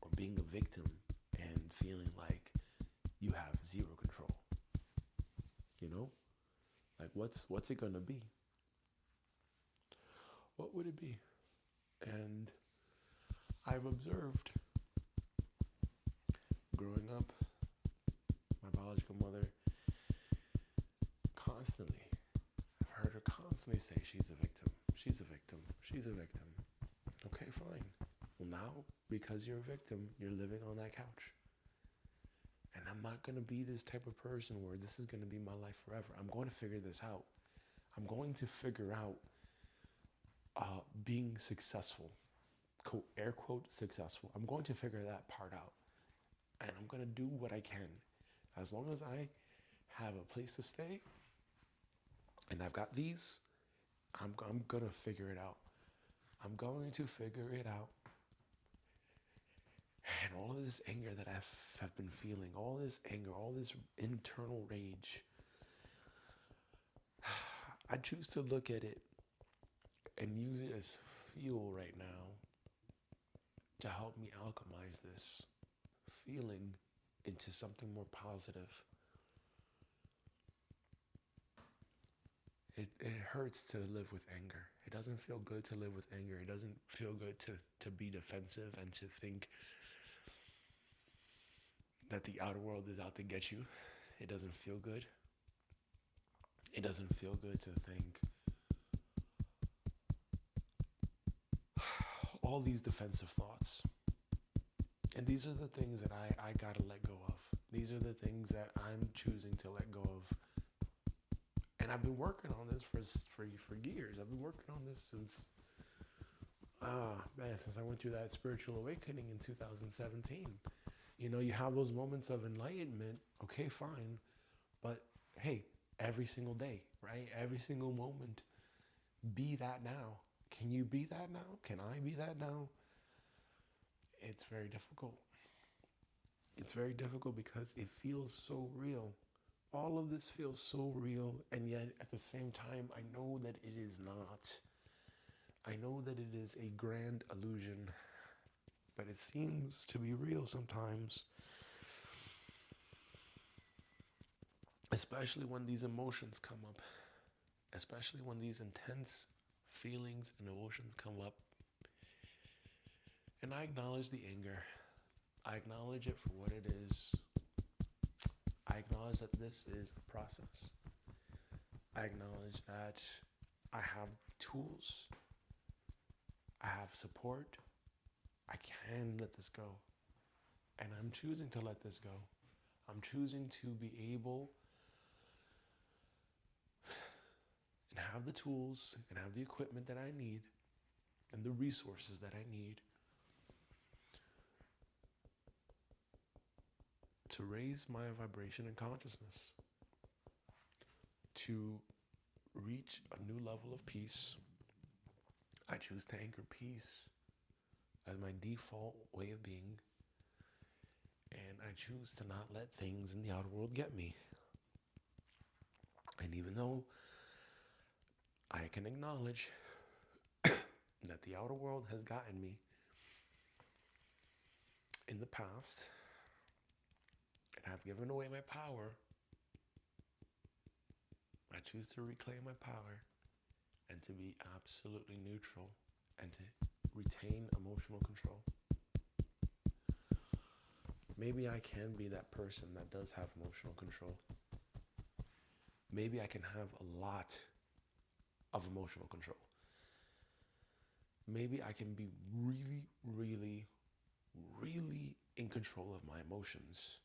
or being a victim and feeling like you have zero control. You know? Like what's it gonna be? What would it be? And I've observed growing up, my biological mother constantly, I've heard her constantly say she's a victim, she's a victim, she's a victim. Okay, fine. Well, now, because you're a victim, you're living on that couch. And I'm not going to be this type of person where this is going to be my life forever. I'm going to figure this out. I'm going to figure out being successful, quote, air quote, successful. I'm going to figure that part out. And I'm going to do what I can. As long as I have a place to stay and I've got these, I'm going to figure it out. I'm going to figure it out. And all of this anger that have been feeling, all this anger, all this internal rage, I choose to look at it and use it as fuel right now to help me alchemize this feeling into something more positive. It hurts to live with anger. It doesn't feel good to live with anger. It doesn't feel good to be defensive and to think that the outer world is out to get you. It doesn't feel good. It doesn't feel good to think all these defensive thoughts. And these are the things that I gotta let go of. These are the things that I'm choosing to let go of. And I've been working on this for years. I've been working on this since I went through that spiritual awakening in 2017. You know, you have those moments of enlightenment. Okay, fine. But hey, every single day, right? Every single moment, be that now. Can you be that now? Can I be that now? It's very difficult. It's very difficult because it feels so real. All of this feels so real, and yet at the same time, I know that it is not. I know that it is a grand illusion, but it seems to be real sometimes. Especially when these emotions come up. Especially when these intense feelings and emotions come up. And I acknowledge the anger. I acknowledge it for what it is. I acknowledge that this is a process. I acknowledge that I have tools. I have support. I can let this go. And I'm choosing to let this go. I'm choosing to be able and have the tools and have the equipment that I need and the resources that I need to raise my vibration and consciousness, to reach a new level of peace. I choose to anchor peace as my default way of being, and I choose to not let things in the outer world get me. And even though I can acknowledge that the outer world has gotten me in the past, and I've given away my power, I choose to reclaim my power and to be absolutely neutral and to retain emotional control. Maybe I can be that person that does have emotional control. Maybe I can have a lot of emotional control. Maybe I can be really, really, really in control of my emotions.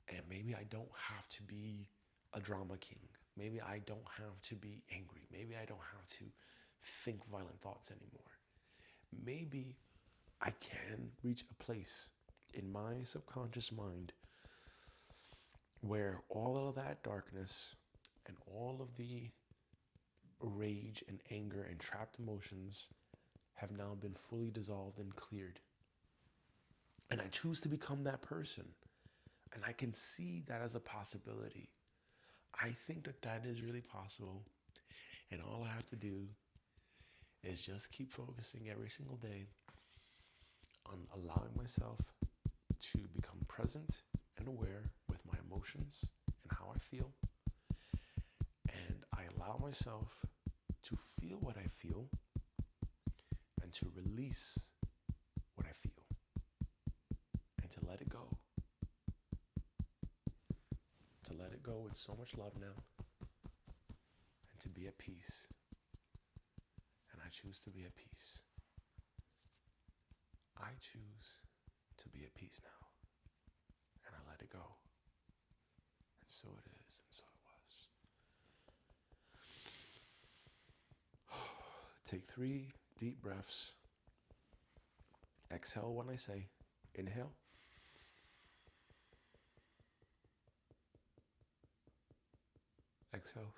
And maybe I don't have to be a drama king. Maybe I don't have to be angry. Maybe I don't have to think violent thoughts anymore. Maybe I can reach a place in my subconscious mind where all of that darkness and all of the rage and anger and trapped emotions have now been fully dissolved and cleared. And I choose to become that person. And I can see that as a possibility. I think that that is really possible. And all I have to do is just keep focusing every single day on allowing myself to become present and aware with my emotions and how I feel. And I allow myself to feel what I feel and to release what I feel and to let it go. To let it go with so much love now and to be at peace. And I choose to be at peace. I choose to be at peace now. And I let it go. And so it is, and so it was. Take 3 deep breaths. Exhale when I say. Inhale. Exhale.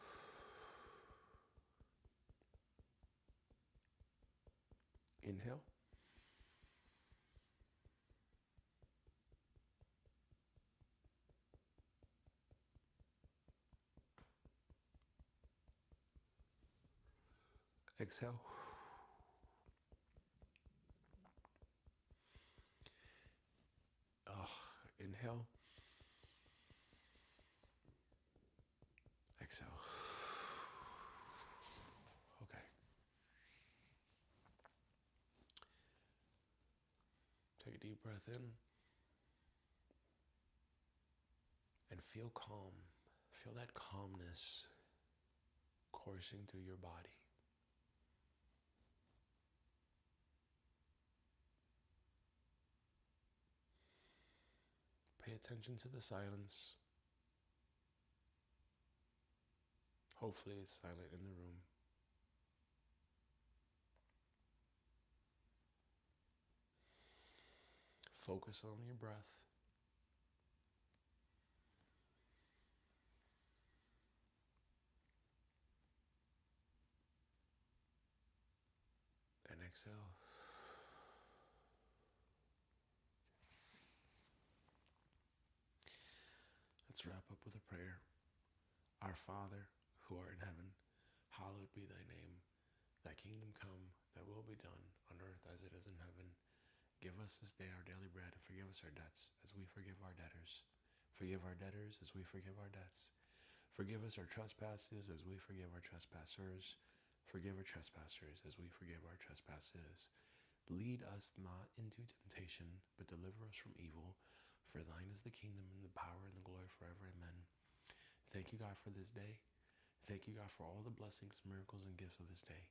Inhale. Exhale. Inhale. Exhale. Okay. Take a deep breath in and feel calm. Feel that calmness coursing through your body. Pay attention to the silence. Hopefully it's silent in the room. Focus on your breath. And exhale. Let's wrap up with a prayer. Our Father, who art in heaven, hallowed be thy name. Thy kingdom come, thy will be done, on earth as it is in heaven. Give us this day our daily bread, and forgive us our debts, as we forgive our debtors. Forgive our debtors, as we forgive our debts. Forgive us our trespasses, as we forgive our trespassers. Forgive our trespassers, as we forgive our trespasses. Lead us not into temptation, but deliver us from evil. For thine is the kingdom, and the power, and the glory forever. Amen. Thank you, God, for this day. Thank you, God, for all the blessings, miracles, and gifts of this day.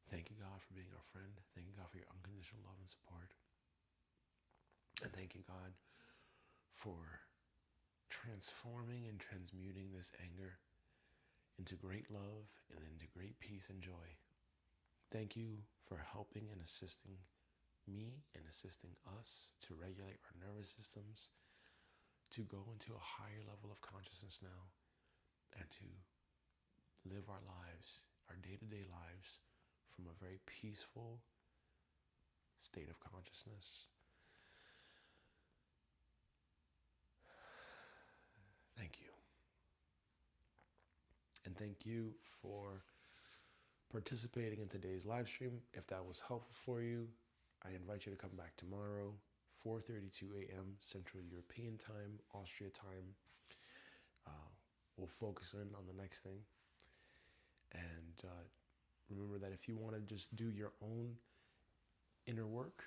Thank you, God, for being our friend. Thank you, God, for your unconditional love and support. And thank you, God, for transforming and transmuting this anger into great love and into great peace and joy. Thank you for helping and assisting me and assisting us to regulate our nervous systems, to go into a higher level of consciousness now and to live our lives, our day-to-day lives, from a very peaceful state of consciousness. Thank you. And thank you for participating in today's live stream. If that was helpful for you, I invite you to come back tomorrow, 4:32 a.m. Central European Time, Austria time. We'll focus in on the next thing. And remember that if you want to just do your own inner work,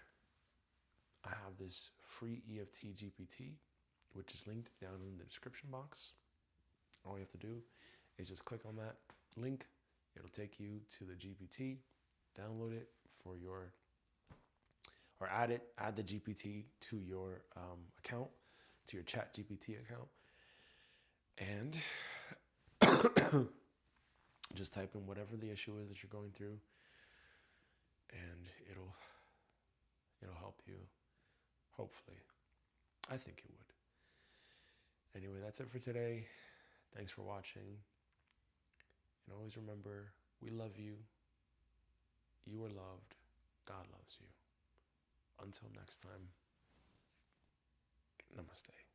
I have this free EFT GPT, which is linked down in the description box. All you have to do is just click on that link. It'll take you to the GPT, download it for your, or add the GPT to your account, to your chat GPT account. And just type in whatever the issue is that you're going through, and it'll help you, hopefully. I think it would. Anyway, that's it for today. Thanks for watching. And always remember, we love you. You are loved. God loves you. Until next time, namaste.